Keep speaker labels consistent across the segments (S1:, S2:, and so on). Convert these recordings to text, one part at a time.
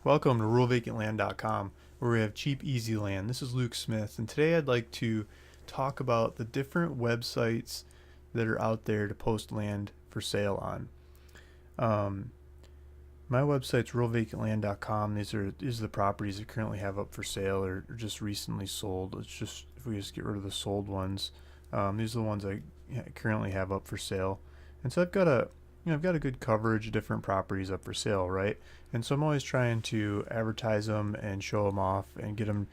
S1: Welcome to RuralVacantLand.com, where we have cheap, easy land. This is Luke Smith, and today I'd like to talk about the different websites that are out there to post land for sale on. Um, my website's RuralVacantLand.com. These are the properties I currently have up for sale or just recently sold. It's just if we just get rid of the sold ones, these are the ones I currently have up for sale. And so I've got a good coverage of different properties up for sale, right? And so I'm always trying to advertise them and show them off and get them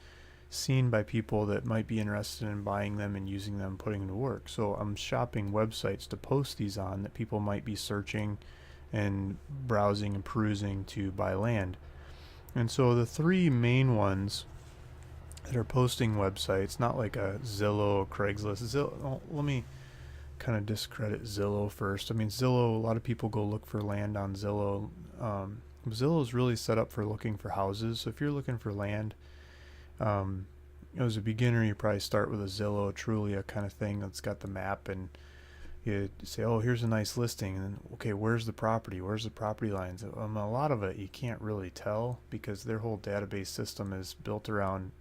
S1: seen by people that might be interested in buying them and using them, putting them to work. So I'm shopping websites to post these on that people might be searching and browsing and perusing to buy land. And so the three main ones that are posting websites, not like a Zillow or Craigslist. Let me kind of discredit Zillow first. I mean, Zillow, a lot of people go look for land on Zillow. Zillow is really set up for looking for houses. So if you're looking for land, as a beginner, you probably start with a Zillow, Trulia kind of thing that's got the map, and you say, oh, here's a nice listing. And then, okay, where's the property? Where's the property lines? A lot of it you can't really tell because their whole database system is built around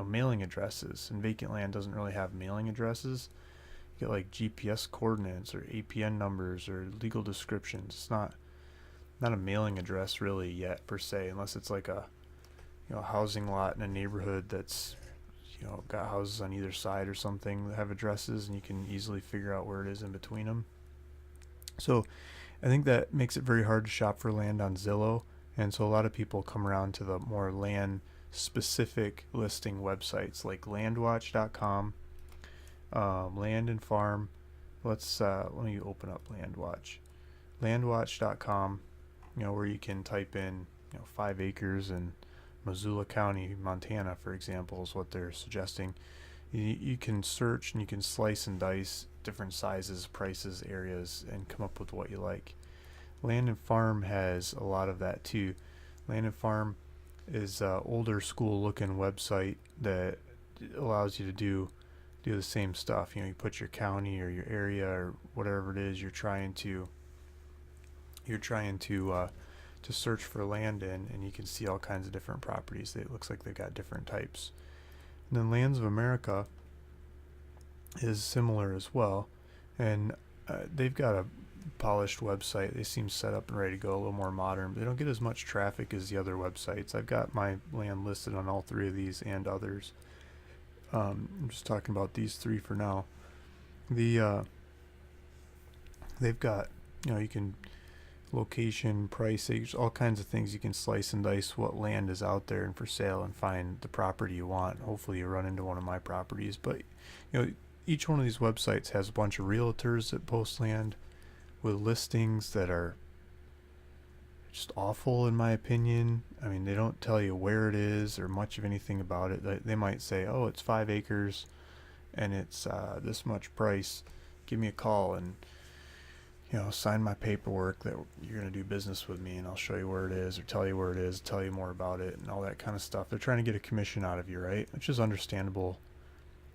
S1: mailing addresses, and vacant land doesn't really have mailing addresses. You get like GPS coordinates or APN numbers or legal descriptions. It's not a mailing address really yet per se, unless it's like a housing lot in a neighborhood that's got houses on either side or something that have addresses, and you can easily figure out where it is in between them. So I think that makes it very hard to shop for land on Zillow, and so a lot of people come around to the more land specific listing websites like LandWatch.com, LandandFarm. Let me open up LandWatch. LandWatch.com, where you can type in 5 acres in Missoula County, Montana, for example, is what they're suggesting. You can search and you can slice and dice different sizes, prices, areas, and come up with what you like. Land and Farm has a lot of that too. Land and Farm is an older school looking website that allows you to do the same stuff. You put your county or your area or whatever it is you're trying to search for land in, and you can see all kinds of different properties. It looks like they've got different types. And then LandsofAmerica is similar as well, and they've got a polished website. They seem set up and ready to go, a little more modern, but they don't get as much traffic as the other websites. I've got my land listed on all three of these and others. I'm just talking about these three for now. They've got you can location, price, age, all kinds of things. You can slice and dice what land is out there and for sale and find the property you want. Hopefully you run into one of my properties. But each one of these websites has a bunch of realtors that post land with listings that are just awful in my opinion. I mean, they don't tell you where it is or much of anything about it. They might say, oh, it's 5 acres and it's this much price. Give me a call and sign my paperwork that you're going to do business with me, and I'll show you where it is or tell you where it is, tell you more about it and all that kind of stuff. They're trying to get a commission out of you, right? Which is understandable.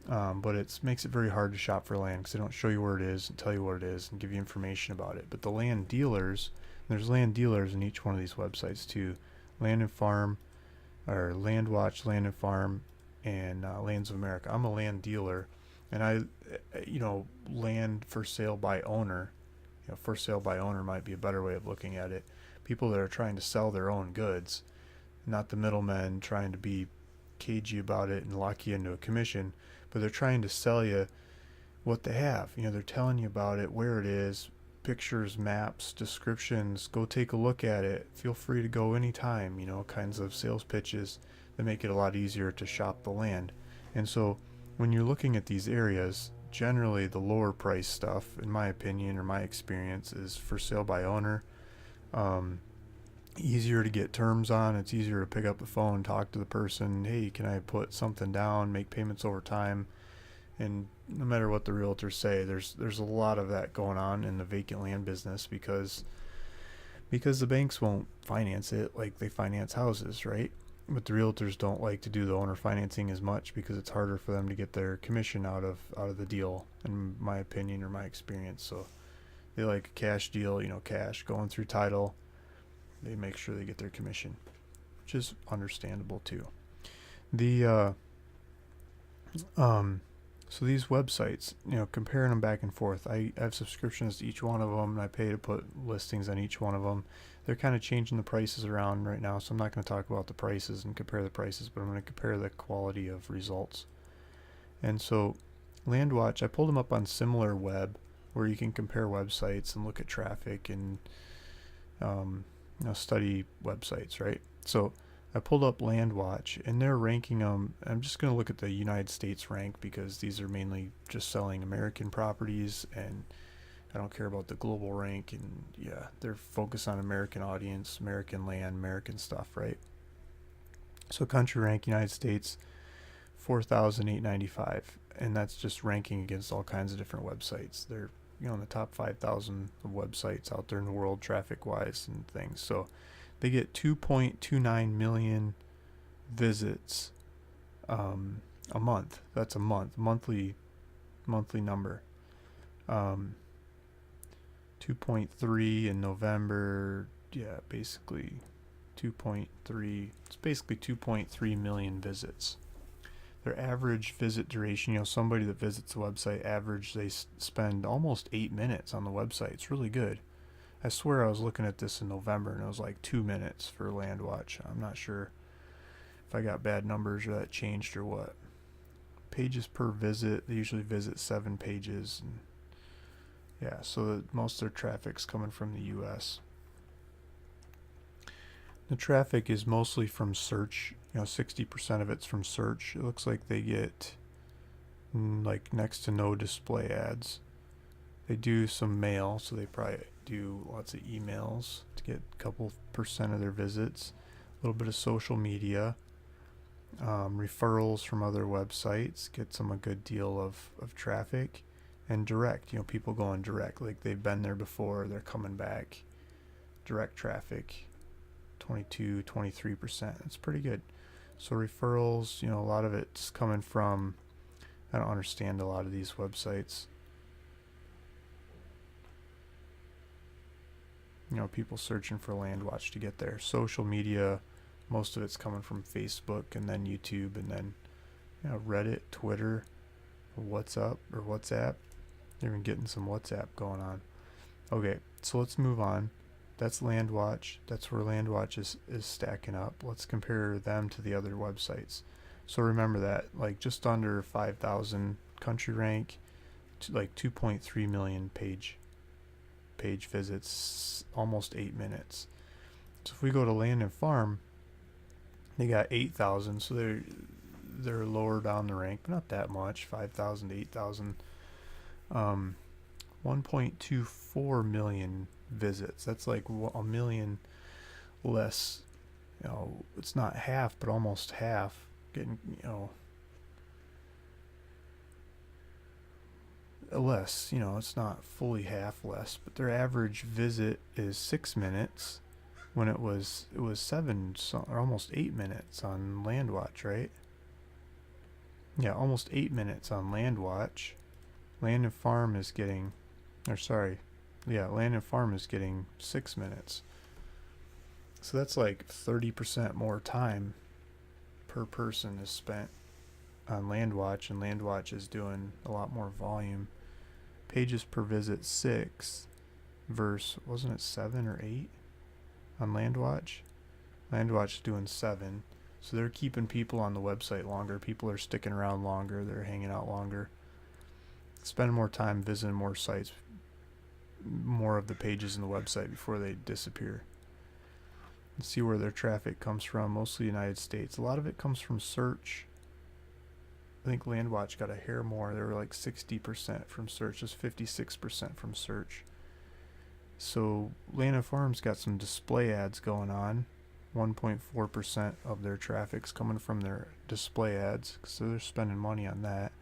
S1: But it makes it very hard to shop for land because they don't show you where it is and tell you what it is and give you information about it. But the land dealers, there's land dealers in each one of these websites too. Land and Farm, or LandWatch, Land and Farm, and Lands of America. I'm a land dealer, and land for sale by owner. For sale by owner might be a better way of looking at it. People that are trying to sell their own goods, not the middlemen trying to be cagey about it and lock you into a commission, but they're trying to sell you what they have. They're telling you about it, where it is, pictures, maps, descriptions. Go take a look at it. Feel free to go anytime, kinds of sales pitches that make it a lot easier to shop the land. And so when you're looking at these areas, generally the lower price stuff, in my opinion or my experience, is for sale by owner. Easier to get terms on. It's easier to pick up the phone, talk to the person. Hey, can I put something down, make payments over time? And no matter what the realtors say, there's a lot of that going on in the vacant land business because the banks won't finance it like they finance houses, right? But the realtors don't like to do the owner financing as much because it's harder for them to get their commission out of the deal, in my opinion or my experience. So they like a cash deal, cash going through title, they make sure they get their commission, which is understandable too. The so these websites, comparing them back and forth, I have subscriptions to each one of them, and I pay to put listings on each one of them. They're kind of changing the prices around right now, so I'm not going to talk about the prices and compare the prices, but I'm going to compare the quality of results. And so LandWatch, I pulled them up on SimilarWeb, where you can compare websites and look at traffic and study websites, right? So I pulled up LandWatch, and they're ranking them. I'm just going to look at the United States rank because these are mainly just selling American properties, and I don't care about the global rank. And yeah, they're focused on American audience, American land, American stuff, right? So country rank, United States, 4,895, and that's just ranking against all kinds of different websites. They're in the top 5,000 of websites out there in the world, traffic-wise and things. So they get 2.29 million visits a month. That's a monthly number. 2.3 in November. Yeah, basically 2.3. It's basically 2.3 million visits. Their average visit duration, somebody that visits the website, average they spend almost 8 minutes on the website. It's really good. I swear I was looking at this in November and it was like 2 minutes for LandWatch. I'm not sure if I got bad numbers or that changed or what. Pages per visit, they usually visit 7 pages. And yeah, so most of their traffic's coming from the US. The traffic is mostly from search. 60% of it's from search. It looks like they get like next to no display ads. They do some mail, so they probably do lots of emails to get a couple percent of their visits. A little bit of social media, referrals from other websites gets them a good deal of traffic, and direct. People going direct, like they've been there before, they're coming back. Direct traffic, 23%. That's pretty good. So referrals, a lot of it's coming from, I don't understand a lot of these websites. People searching for LandWatch to get there. Social media, most of it's coming from Facebook and then YouTube and then Reddit, Twitter, WhatsApp. They're even getting some WhatsApp going on. Okay, so let's move on. That's LandWatch. That's where LandWatch is stacking up. Let's compare them to the other websites. So remember that, like just under 5,000 country rank, to like 2.3 million page visits, almost 8 minutes. So if we go to Land&Farm, they got 8,000, so they're lower down the rank, but not that much. 5,000 to 8,000. 1.24 million visits. That's like a million less. It's not half, but almost half. Getting less. It's not fully half less, but their average visit is 6 minutes when it was 7 or almost 8 minutes on LandWatch, right? Yeah, almost 8 minutes on LandWatch. Land&Farm is getting, Land&Farm is getting 6 minutes. So that's like 30% more time per person is spent on LandWatch, and LandWatch is doing a lot more volume. Pages per visit 6 versus, wasn't it 7 or 8 on LandWatch? LandWatch is doing 7. So they're keeping people on the website longer. People are sticking around longer. They're hanging out longer. Spend more time visiting more sites, more of the pages in the website before they disappear. Let's see where their traffic comes from. Mostly United States. A lot of it comes from search. I think LandWatch got a hair more. They were like 60% from search, just 56% from search. So Land&Farm's got some display ads going on. 1.4% of their traffic's coming from their display ads, so they're spending money on that.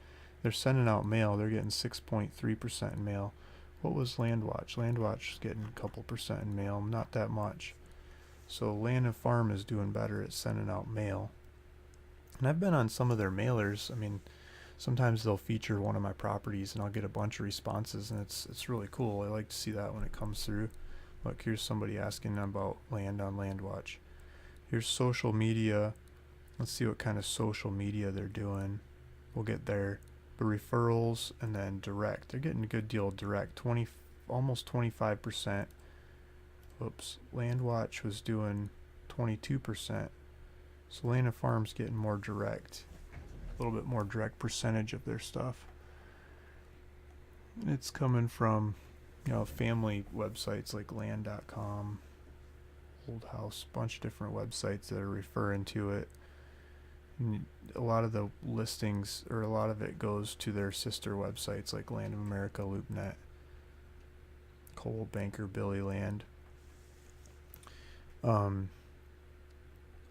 S1: They're sending out mail. They're getting 6.3% in mail. What was LandWatch? LandWatch is getting a couple percent in mail, not that much. So Land&Farm is doing better at sending out mail. And I've been on some of their mailers. I mean, sometimes they'll feature one of my properties and I'll get a bunch of responses, and it's really cool. I like to see that when it comes through. Look, here's somebody asking about land on LandWatch. Here's social media. Let's see what kind of social media they're doing. We'll get there. The referrals and then direct. They're getting a good deal of direct. Almost 25%. Oops. LandWatch was doing 22%. So LandandFarm's getting more direct. A little bit more direct percentage of their stuff. It's coming from, family websites like land.com, Old House, bunch of different websites that are referring to it. And a lot of the listings, or a lot of it, goes to their sister websites like LandofAmerica, LoopNet, Cold Banker, Billy Land.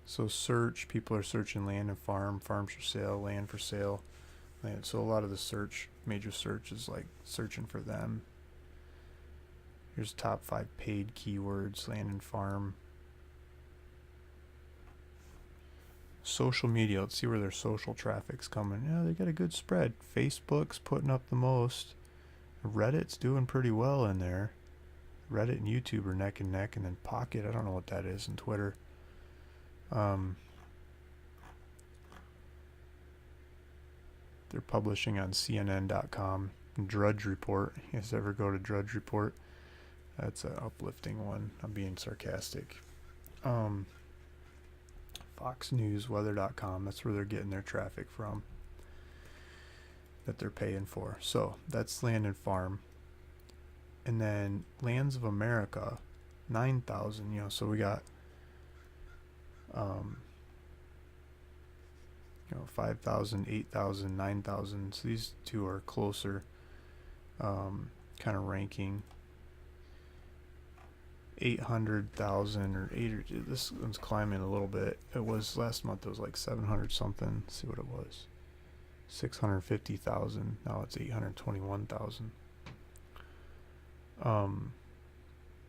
S1: So search, people are searching land and farm, farms for sale, land for sale. And so a lot of the major search is like searching for them. Here's top 5 paid keywords, land and farm. Social media, let's see where their social traffic's coming. Yeah, they got a good spread. Facebook's putting up the most. Reddit's doing pretty well in there. Reddit and YouTube are neck and neck, and then Pocket, I don't know what that is, and Twitter. They're publishing on CNN.com. Drudge Report. You guys ever go to Drudge Report? That's an uplifting one. I'm being sarcastic. Fox News, Weather.com. That's where they're getting their traffic from that they're paying for. So that's Land and Farm. And then Lands of America, 9,000. So we got 5,000, 8,000, 9,000. So these two are closer, kind of ranking. 800,000 or 800. This one's climbing a little bit. It was last month. It was like 700 something. Let's see what it was. 650,000. Now it's 821,000.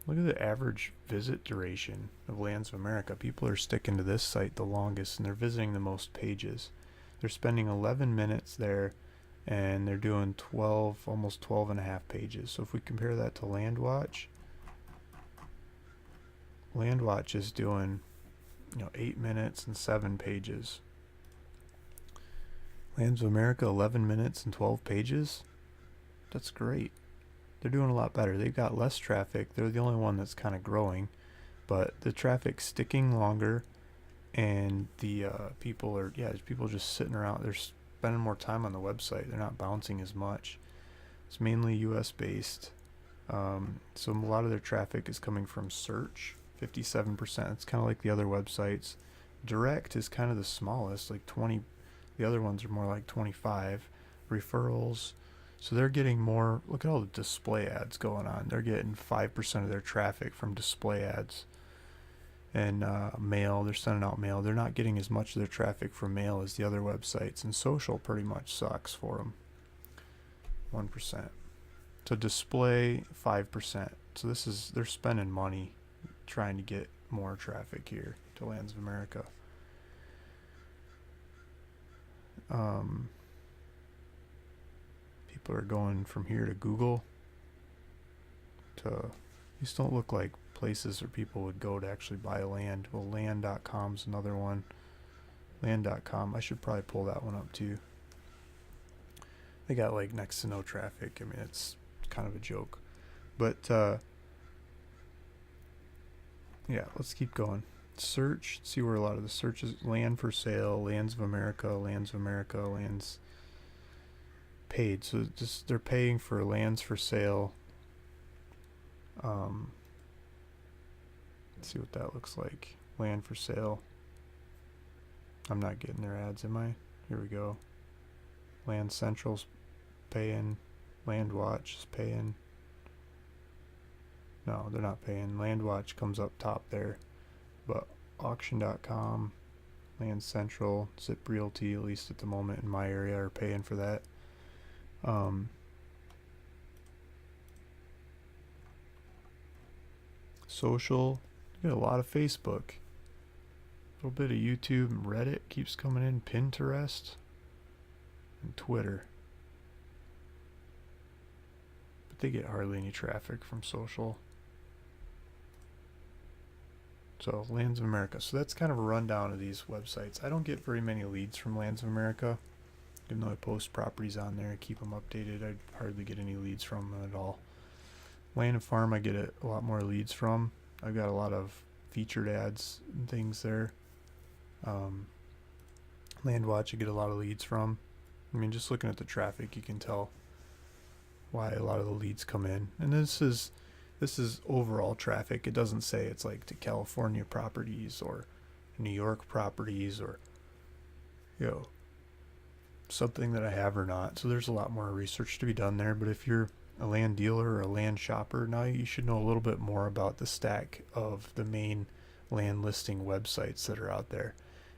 S1: Look at the average visit duration of Lands of America. People are sticking to this site the longest, and they're visiting the most pages. They're spending 11 minutes there, and they're doing 12, almost 12 and a half pages. So if we compare that to LandWatch, LandWatch is doing 8 minutes and 7 pages. Lands of America, 11 minutes and 12 pages. That's great. They're doing a lot better. They've got less traffic. They're the only one that's kind of growing, but the traffic's sticking longer, and the people are there's people just sitting around. They're spending more time on the website. They're not bouncing as much. It's mainly U.S. based, so a lot of their traffic is coming from search. 57%. It's kind of like the other websites. Direct is kind of the smallest, like 20. The other ones are more like 25. Referrals. So they're getting more. Look at all the display ads going on. They're getting 5% of their traffic from display ads. And mail, they're sending out mail. They're not getting as much of their traffic from mail as the other websites. And social pretty much sucks for them. 1%. So display, 5%. So they're spending money trying to get more traffic here to Lands of America. People are going from here to Google. These don't look like places where people would go to actually buy land. Well, land.com's another one. Land.com, I should probably pull that one up too. They got like next to no traffic. I mean, it's kind of a joke. But yeah, let's keep going. Search, see where a lot of the searches. Land for sale, Lands of America, lands paid. So just they're paying for lands for sale. Let's see what that looks like. Land for sale. I'm not getting their ads, am I? Here we go. Land Central's paying. LandWatch is paying. No, they're not paying. LandWatch comes up top there. But auction.com, Land Central, Zip Realty, at least at the moment in my area, are paying for that. Social, you get a lot of Facebook. A little bit of YouTube and Reddit keeps coming in. Pinterest and Twitter. But they get hardly any traffic from social. So Lands of America. So that's kind of a rundown of these websites. I don't get very many leads from Lands of America. Even though I post properties on there, I keep them updated, I hardly get any leads from them at all. LandandFarm I get a lot more leads from. I've got a lot of featured ads and things there. LandWatch I get a lot of leads from. I mean, just looking at the traffic, you can tell why a lot of the leads come in. And this is overall traffic. It doesn't say it's like to California properties or New York properties or, you know, something that I have or not. So there's a lot more research to be done there. But if you're a land dealer or a land shopper, now you should know a little bit more about the stack of the main land listing websites that are out there.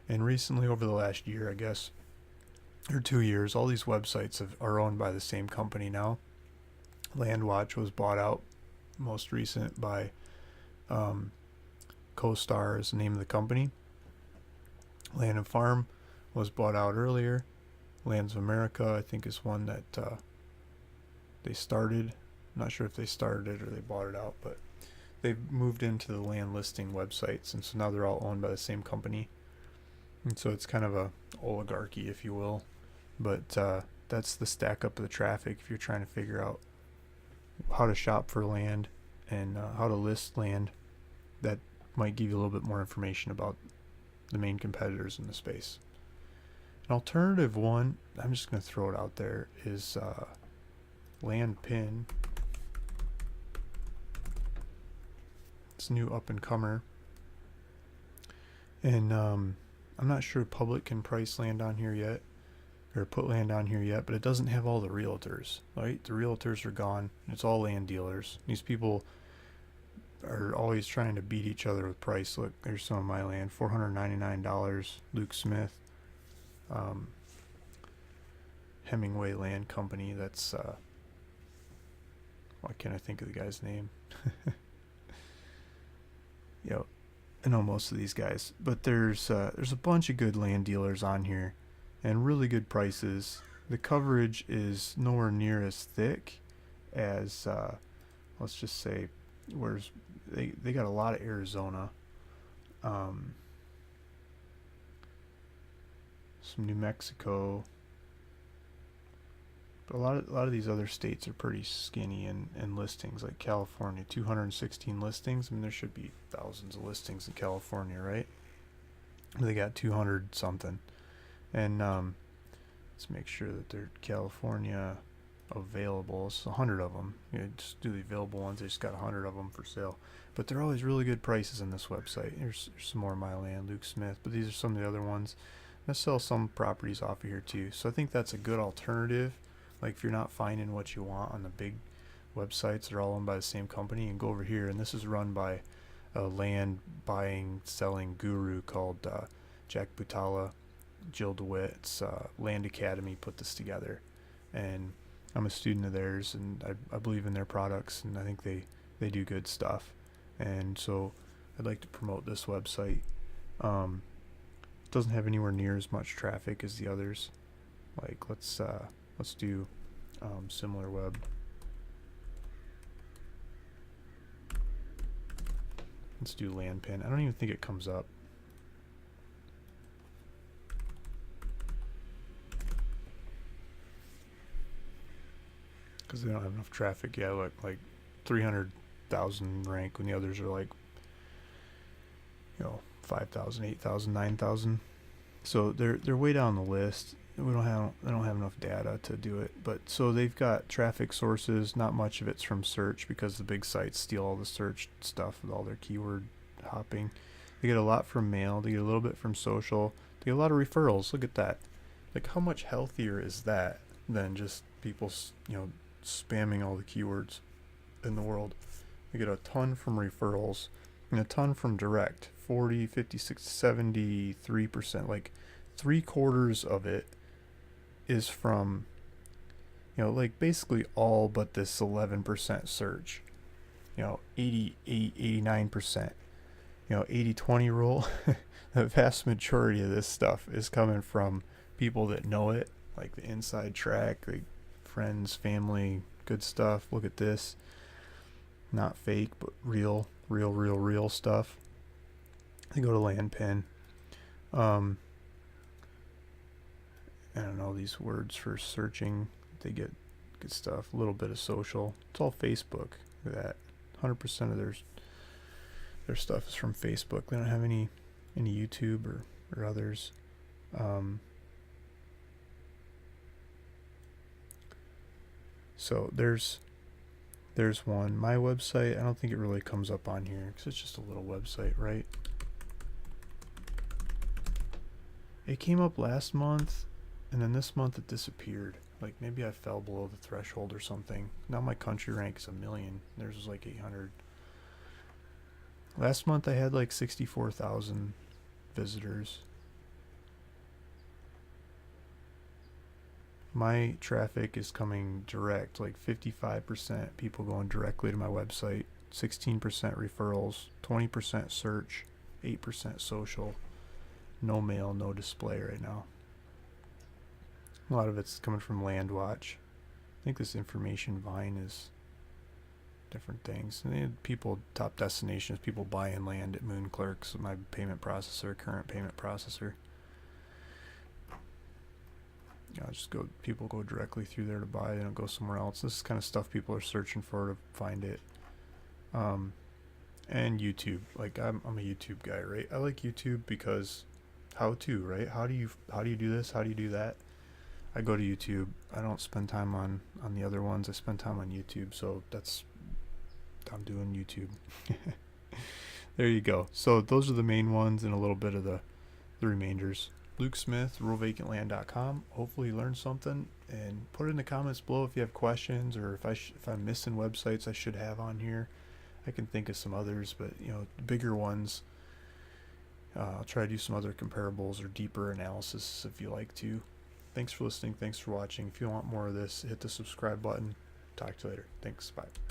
S1: And recently, over the last year, I guess, or 2 years, all these websites are owned by the same company now. LandWatch was bought out most recent by QSRs is the name of the company. LandandFarm was bought out earlier. LandsofAmerica I think is one that they started. I'm not sure if they started it or they bought it out, but they've moved into the land listing websites, and so now they're all owned by the same company. And so it's kind of a oligarchy, if you will. But that's the stack up of the traffic if you're trying to figure out how to shop for land and how to list land. That might give you a little bit more information about the main competitors in the space. An alternative one, I'm just going to throw it out there, is LandPin. It's a new up-and-comer. And I'm not sure public can price land on here yet, or put land on here yet, but it doesn't have all the realtors, right? The realtors are gone. It's all land dealers. These people are always trying to beat each other with price. Look, there's some of my land, $499, Luke Smith, Hemingway Land Company. That's, why can't I think of the guy's name? Yep. I know most of these guys, but there's a bunch of good land dealers on here and really good prices. The coverage is nowhere near as thick as let's just say, where's they got a lot of Arizona, some New Mexico, but a lot of these other states are pretty skinny in listings. Like California, 216 listings. I mean, there should be thousands of listings in California, right? They got 200 something. And let's make sure that they're California available. It's 100 of them. You know, just do the available ones. They just got 100 of them for sale. But they're always really good prices on this website. There's some more of my land, Luke Smith. But these are some of the other ones. I'm going to sell some properties off of here too. So I think that's a good alternative. Like if you're not finding what you want on the big websites that are all owned by the same company, you can go over here. And this is run by a land buying, selling guru called Jack Butala, Jill DeWitt. It's Land Academy put this together. And I'm a student of theirs, and I believe in their products, and I think they do good stuff. And so I'd like to promote this website. It doesn't have anywhere near as much traffic as the others. Like let's do similar web. Let's do LandPin. I don't even think it comes up. Because they don't have enough traffic. Yeah, look, like 300,000 rank when the others are like, 5,000, 8,000, 9,000. So they're way down the list. They don't have enough data to do it. But so they've got traffic sources. Not much of it's from search because the big sites steal all the search stuff with all their keyword hopping. They get a lot from mail. They get a little bit from social. They get a lot of referrals. Look at that. Like how much healthier is that than just people, spamming all the keywords in the world? They get a ton from referrals and a ton from direct. 40, 56, 73%. Like 3/4 of it is from, like basically all but this 11% search. 88, 89%. 80-20 rule. The vast majority of this stuff is coming from people that know it, like the inside track, like friends, family, good stuff. Look at this. Not fake, but real stuff. They go to LandPin. I don't know these words for searching. They get good stuff. A little bit of social. It's all Facebook. Look at that. 100% of their stuff is from Facebook. They don't have any YouTube or others. So there's one. My website, I don't think it really comes up on here because it's just a little website, right? It came up last month, and then this month it disappeared. Like maybe I fell below the threshold or something. Now my country rank is 1 million. Theirs was like 800. Last month I had like 64,000 visitors. My traffic is coming direct, like 55% people going directly to my website, 16% referrals, 20% search, 8% social. No mail, no display right now. A lot of it's coming from LandWatch. I think this information vine is different things. And they had people, top destinations, people buying land at Moon Clerks, my payment processor, current payment processor. People go directly through there to buy. They don't go somewhere else. This is kind of stuff people are searching for to find it. And YouTube. Like I'm a YouTube guy, right? I like YouTube because how to, right? How do you do this? How do you do that? I go to YouTube. I don't spend time on the other ones. I spend time on YouTube. So I'm doing YouTube. There you go. So those are the main ones and a little bit of the remainders. Luke Smith, ruralvacantland.com. Hopefully you learned something, and put it in the comments below if you have questions or if I'm missing websites I should have on here. I can think of some others, but bigger ones. I'll try to do some other comparables or deeper analysis if you like to. Thanks for listening. Thanks for watching. If you want more of this, hit the subscribe button. Talk to you later. Thanks. Bye.